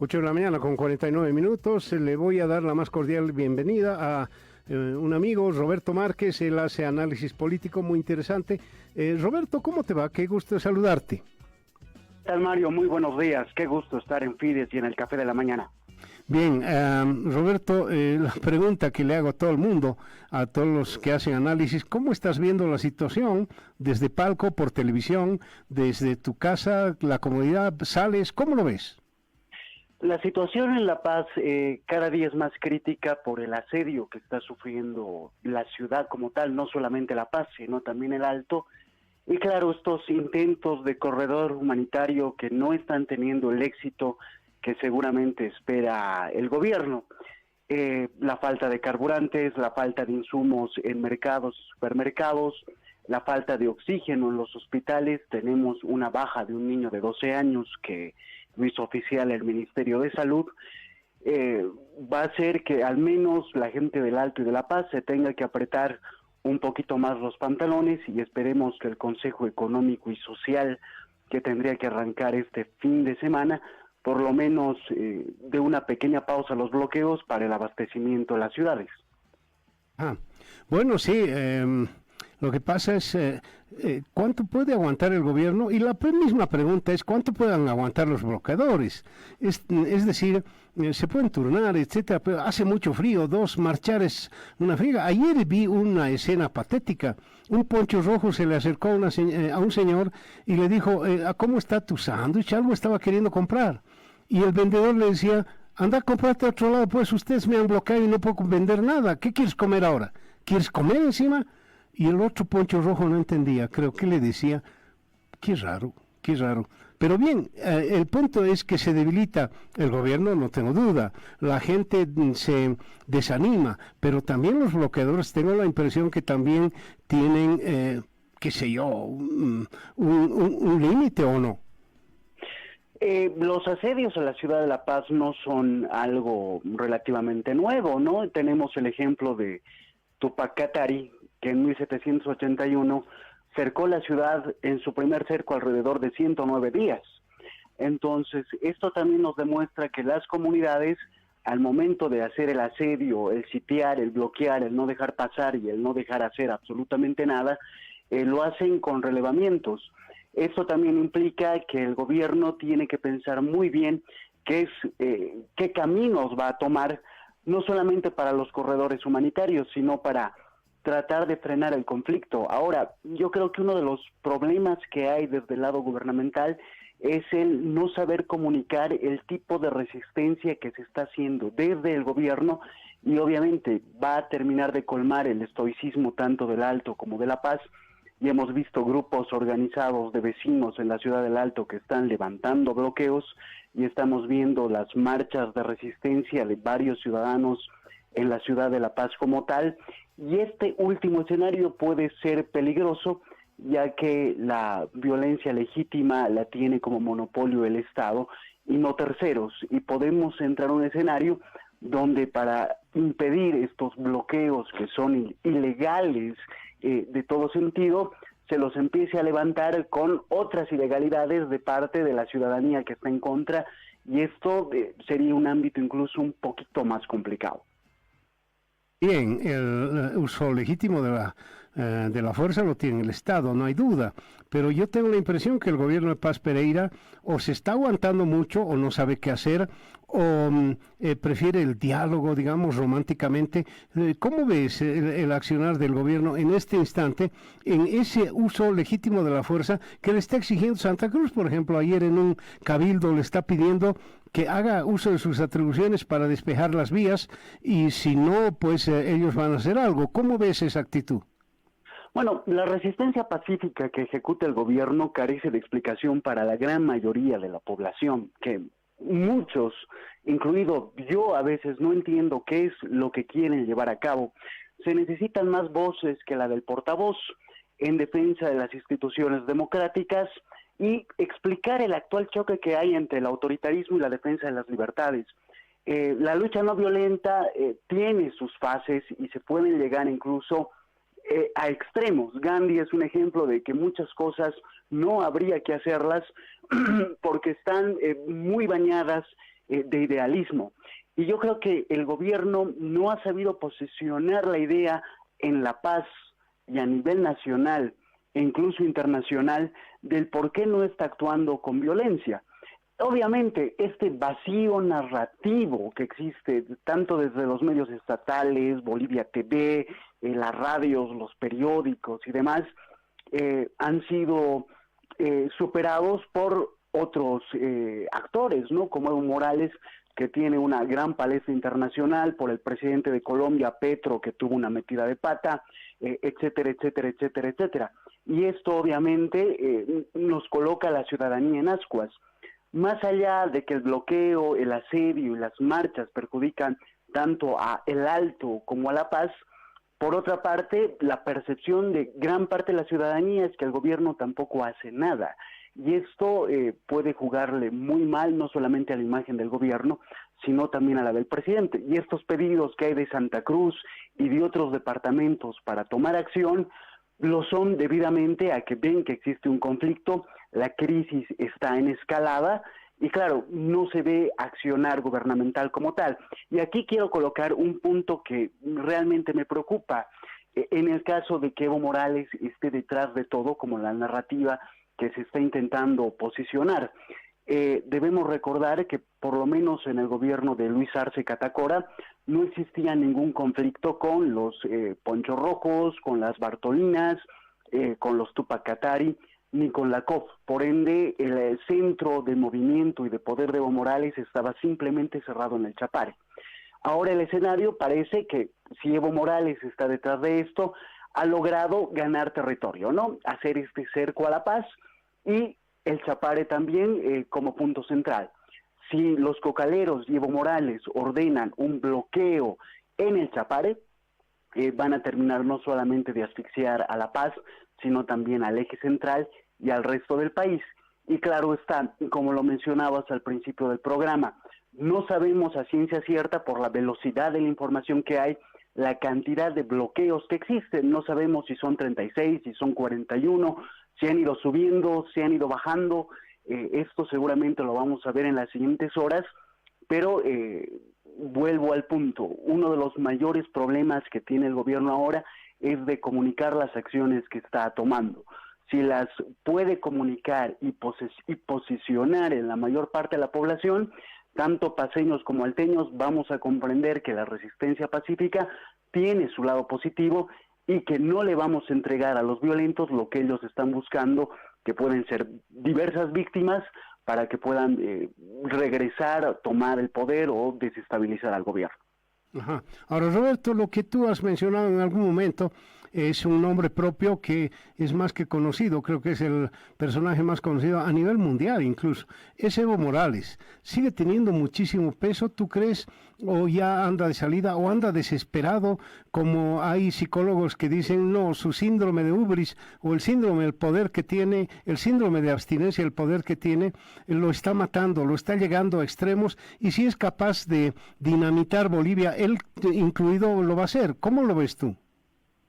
8 de la mañana con 49 minutos. Le voy a dar la más cordial bienvenida a un amigo, Roberto Márquez. Él hace análisis político muy interesante. Roberto, ¿cómo te va? Qué gusto saludarte. ¿Qué tal, Mario? Muy buenos días. Qué gusto estar en Fides y en el Café de la Mañana. Bien, Roberto, la pregunta que le hago a todo el mundo, a todos los que hacen análisis, ¿cómo estás viendo la situación desde palco, por televisión, desde tu casa, la comodidad, sales? ¿Cómo lo ves? La situación en La Paz cada día es más crítica por el asedio que está sufriendo la ciudad como tal, no solamente La Paz, sino también el Alto. Y claro, estos intentos de corredor humanitario que no están teniendo el éxito que seguramente espera el gobierno. La falta de carburantes, la falta de insumos en mercados y supermercados, la falta de oxígeno en los hospitales. Tenemos una baja de un niño de 12 años que lo hizo oficial el Ministerio de Salud. Va a hacer que al menos la gente del Alto y de La Paz se tenga que apretar un poquito más los pantalones, y esperemos que el Consejo Económico y Social, que tendría que arrancar este fin de semana, por lo menos de una pequeña pausa a los bloqueos para el abastecimiento de las ciudades. Bueno, sí, lo que pasa es cuánto puede aguantar el gobierno, y la misma pregunta es cuánto puedan aguantar los bloqueadores. Es decir, se pueden turnar, etcétera, pero hace mucho frío, 2 marchar es una friega. Ayer vi una escena patética. Un poncho rojo se le acercó a un señor y le dijo, ¿cómo está tu sándwich? Algo estaba queriendo comprar. Y el vendedor le decía, anda a comprarte a otro lado, pues ustedes me han bloqueado y no puedo vender nada. ¿Qué quieres comer ahora? ¿Quieres comer encima? Y el otro poncho rojo no entendía, creo que le decía, qué raro, qué raro. Pero bien, el punto es que se debilita el gobierno, no tengo duda, la gente se desanima, pero también los bloqueadores, tengo la impresión que también tienen, qué sé yo, un límite, ¿o no? Los asedios a la ciudad de La Paz no son algo relativamente nuevo, ¿no? Tenemos el ejemplo de Tupac Katari, que en 1781 cercó la ciudad en su primer cerco alrededor de 109 días. Entonces, esto también nos demuestra que las comunidades, al momento de hacer el asedio, el sitiar, el bloquear, el no dejar pasar y el no dejar hacer absolutamente nada, lo hacen con relevamientos. Esto también implica que el gobierno tiene que pensar muy bien qué caminos va a tomar, no solamente para los corredores humanitarios, sino para tratar de frenar el conflicto. Ahora, yo creo que uno de los problemas que hay desde el lado gubernamental es el no saber comunicar el tipo de resistencia que se está haciendo desde el gobierno, y obviamente va a terminar de colmar el estoicismo tanto del Alto como de La Paz. Y hemos visto grupos organizados de vecinos en la ciudad del Alto que están levantando bloqueos, y estamos viendo las marchas de resistencia de varios ciudadanos en la ciudad de La Paz como tal. Y este último escenario puede ser peligroso, ya que la violencia legítima la tiene como monopolio el Estado y no terceros, y podemos entrar a un escenario donde para impedir estos bloqueos que son ilegales de todo sentido, se los empiece a levantar con otras ilegalidades de parte de la ciudadanía que está en contra, y esto sería un ámbito incluso un poquito más complicado. Bien, el uso legítimo de la fuerza lo tiene el Estado, no hay duda, pero yo tengo la impresión que el gobierno de Paz Pereira o se está aguantando mucho o no sabe qué hacer, o prefiere el diálogo, digamos, románticamente. ¿Cómo ves el accionar del gobierno en este instante, en ese uso legítimo de la fuerza que le está exigiendo Santa Cruz? Por ejemplo, ayer en un cabildo le está pidiendo que haga uso de sus atribuciones para despejar las vías, y si no, pues ellos van a hacer algo. ¿Cómo ves esa actitud? Bueno, la resistencia pacífica que ejecuta el gobierno carece de explicación para la gran mayoría de la población, que muchos, incluido yo, a veces no entiendo qué es lo que quieren llevar a cabo. Se necesitan más voces que la del portavoz en defensa de las instituciones democráticas y explicar el actual choque que hay entre el autoritarismo y la defensa de las libertades. La lucha no violenta tiene sus fases y se pueden llegar incluso a extremos. Gandhi es un ejemplo de que muchas cosas no habría que hacerlas porque están muy bañadas de idealismo. Y yo creo que el gobierno no ha sabido posicionar la idea en la paz y a nivel nacional e incluso internacional del por qué no está actuando con violencia. Obviamente, este vacío narrativo que existe tanto desde los medios estatales, Bolivia TV, las radios, los periódicos y demás, han sido superados por otros actores, ¿no? Como Evo Morales, que tiene una gran palestra internacional, por el presidente de Colombia, Petro, que tuvo una metida de pata, etcétera, etcétera, etcétera, etcétera. Y esto obviamente nos coloca a la ciudadanía en ascuas. Más allá de que el bloqueo, el asedio y las marchas perjudican tanto a El Alto como a La Paz, por otra parte, la percepción de gran parte de la ciudadanía es que el gobierno tampoco hace nada. Y esto puede jugarle muy mal, no solamente a la imagen del gobierno, sino también a la del presidente. Y estos pedidos que hay de Santa Cruz y de otros departamentos para tomar acción, lo son debidamente a que ven que existe un conflicto, la crisis está en escalada y claro, no se ve accionar gubernamental como tal. Y aquí quiero colocar un punto que realmente me preocupa. En el caso de que Evo Morales esté detrás de todo, como la narrativa que se está intentando posicionar, debemos recordar que por lo menos en el gobierno de Luis Arce Catacora no existía ningún conflicto con los Ponchos Rojos, con las Bartolinas, con los Tupac Katari, ni con la COF. Por ende, el centro de movimiento y de poder de Evo Morales estaba simplemente cerrado en el Chapare. Ahora el escenario parece que si Evo Morales está detrás de esto, ha logrado ganar territorio, ¿no? Hacer este cerco a la paz y el Chapare también como punto central. Si los cocaleros y Evo Morales ordenan un bloqueo en el Chapare, van a terminar no solamente de asfixiar a La Paz, sino también al eje central y al resto del país. Y claro está, como lo mencionabas al principio del programa, no sabemos a ciencia cierta por la velocidad de la información que hay, la cantidad de bloqueos que existen. No sabemos si son 36, si son 41, si han ido subiendo, si han ido bajando. Esto seguramente lo vamos a ver en las siguientes horas, pero vuelvo al punto. Uno de los mayores problemas que tiene el gobierno ahora es de comunicar las acciones que está tomando. Si las puede comunicar y posicionar en la mayor parte de la población, tanto paceños como alteños vamos a comprender que la resistencia pacífica tiene su lado positivo y que no le vamos a entregar a los violentos lo que ellos están buscando, que pueden ser diversas víctimas para que puedan regresar, tomar el poder o desestabilizar al gobierno. Ajá. Ahora, Roberto, lo que tú has mencionado en algún momento es un nombre propio que es más que conocido, creo que es el personaje más conocido a nivel mundial incluso, es Evo Morales. ¿Sigue teniendo muchísimo peso, tú crees, o ya anda de salida, o anda desesperado, como hay psicólogos que dicen, no, su síndrome de ubris, o el síndrome del poder que tiene, el síndrome de abstinencia, el poder que tiene, lo está matando, lo está llegando a extremos, y si es capaz de dinamitar Bolivia, él incluido lo va a hacer? ¿Cómo lo ves tú?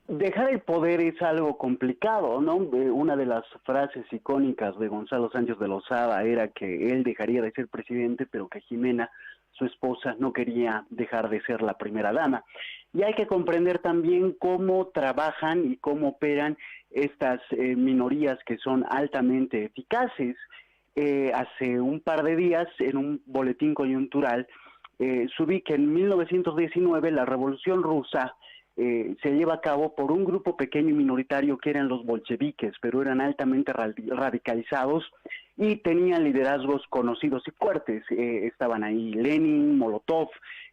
Dejar el poder es algo complicado, ¿no? Una de las frases icónicas de Gonzalo Sánchez de Lozada era que él dejaría de ser presidente, pero que Jimena, su esposa, no quería dejar de ser la primera dama. Y hay que comprender también cómo trabajan y cómo operan estas minorías que son altamente eficaces. Hace un par de días, en un boletín coyuntural, subí que en 1919 la Revolución Rusa se lleva a cabo por un grupo pequeño y minoritario que eran los bolcheviques, pero eran altamente radicalizados y tenían liderazgos conocidos y fuertes. Estaban ahí Lenin, Molotov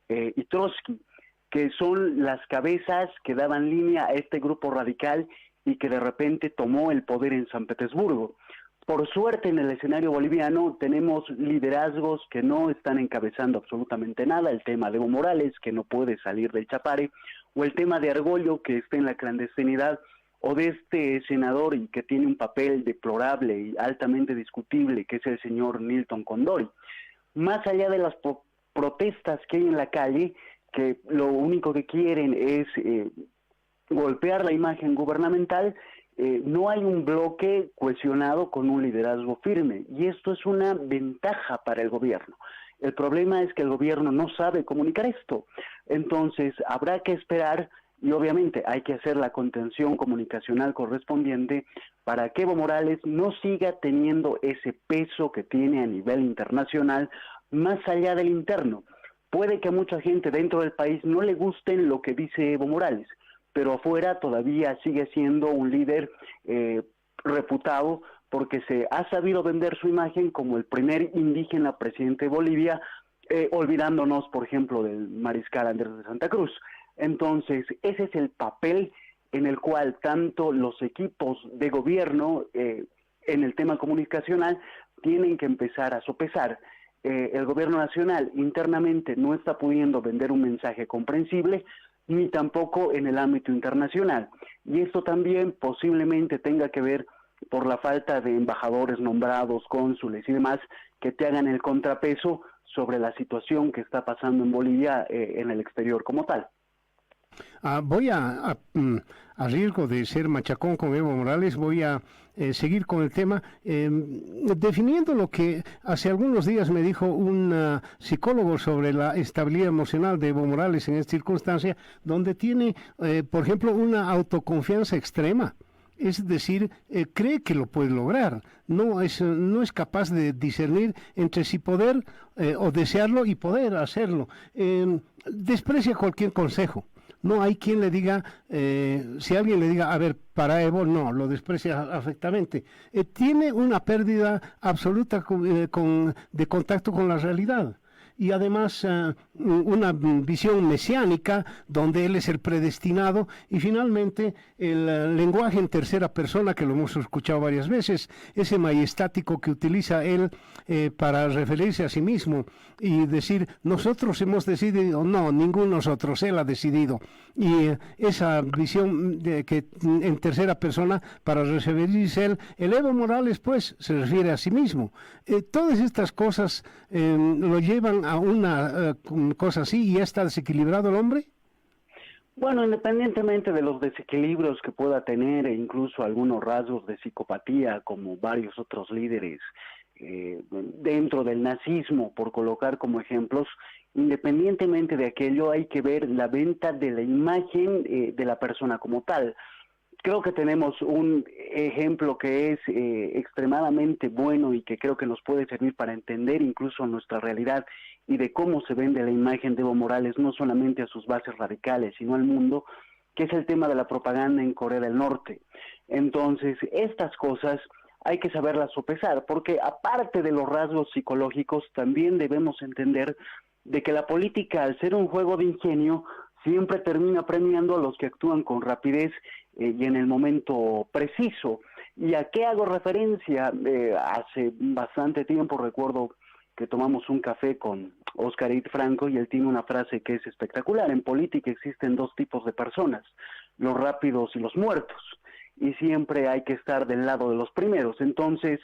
y Trotsky, que son las cabezas que daban línea a este grupo radical y que de repente tomó el poder en San Petersburgo. Por suerte en el escenario boliviano tenemos liderazgos que no están encabezando absolutamente nada, el tema de Evo Morales, que no puede salir del Chapare, o el tema de Argollo, que está en la clandestinidad, o de este senador y que tiene un papel deplorable y altamente discutible, que es el señor Nilton Condori. Más allá de las protestas que hay en la calle, que lo único que quieren es golpear la imagen gubernamental, no hay un bloque cohesionado con un liderazgo firme, y esto es una ventaja para el gobierno. El problema es que el gobierno no sabe comunicar esto. Entonces, habrá que esperar y obviamente hay que hacer la contención comunicacional correspondiente para que Evo Morales no siga teniendo ese peso que tiene a nivel internacional más allá del interno. Puede que a mucha gente dentro del país no le gusten lo que dice Evo Morales, pero afuera todavía sigue siendo un líder reputado porque se ha sabido vender su imagen como el primer indígena presidente de Bolivia, olvidándonos, por ejemplo, del mariscal Andrés de Santa Cruz. Entonces, ese es el papel en el cual tanto los equipos de gobierno en el tema comunicacional tienen que empezar a sopesar. El gobierno nacional internamente no está pudiendo vender un mensaje comprensible, ni tampoco en el ámbito internacional. Y esto también posiblemente tenga que ver por la falta de embajadores nombrados, cónsules y demás, que te hagan el contrapeso sobre la situación que está pasando en Bolivia en el exterior como tal. Voy a riesgo de ser machacón con Evo Morales, voy a seguir con el tema, definiendo lo que hace algunos días me dijo un psicólogo sobre la estabilidad emocional de Evo Morales en esta circunstancia, donde tiene, por ejemplo, una autoconfianza extrema. Es decir, cree que lo puede lograr, no es capaz de discernir entre si poder o desearlo y poder hacerlo. Desprecia cualquier consejo. No hay quien le diga, si alguien le diga, a ver, para Evo, no, lo desprecia afectamente. Tiene una pérdida absoluta de contacto con la realidad. Y además una visión mesiánica donde él es el predestinado y finalmente el lenguaje en tercera persona que lo hemos escuchado varias veces, ese majestático que utiliza él para referirse a sí mismo y decir nosotros hemos decidido, no, ninguno de nosotros, él ha decidido. Y esa visión que en tercera persona para referirse él, el Evo Morales pues se refiere a sí mismo. Todas estas cosas lo llevan a una cosa así y ya está desequilibrado el hombre. Bueno, independientemente de los desequilibrios que pueda tener e incluso algunos rasgos de psicopatía como varios otros líderes dentro del nazismo, por colocar como ejemplos, independientemente de aquello hay que ver la venta de la imagen de la persona como tal. Creo que tenemos un ejemplo que es extremadamente bueno y que creo que nos puede servir para entender incluso nuestra realidad y de cómo se vende la imagen de Evo Morales, no solamente a sus bases radicales, sino al mundo, que es el tema de la propaganda en Corea del Norte. Entonces, estas cosas hay que saberlas sopesar, porque aparte de los rasgos psicológicos, también debemos entender de que la política, al ser un juego de ingenio, siempre termina premiando a los que actúan con rapidez y en el momento preciso. ¿Y a qué hago referencia? Hace bastante tiempo recuerdo que tomamos un café con Oscar Id Franco y él tiene una frase que es espectacular. En política existen dos tipos de personas, los rápidos y los muertos, y siempre hay que estar del lado de los primeros. Entonces,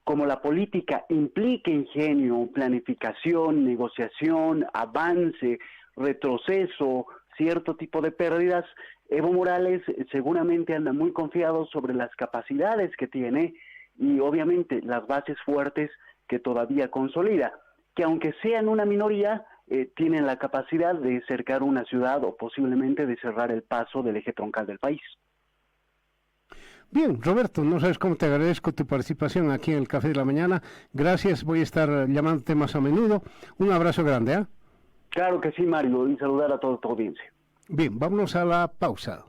como la política implica ingenio, planificación, negociación, avance, retroceso, cierto tipo de pérdidas, Evo Morales seguramente anda muy confiado sobre las capacidades que tiene y obviamente las bases fuertes que todavía consolida, que aunque sean una minoría, tienen la capacidad de cercar una ciudad o posiblemente de cerrar el paso del eje troncal del país. Bien, Roberto, no sabes cómo te agradezco tu participación aquí en el Café de la Mañana. Gracias, voy a estar llamándote más a menudo. Un abrazo grande, ¿eh? Claro que sí, Mario, y saludar a toda tu audiencia. Bien, vámonos a la pausa.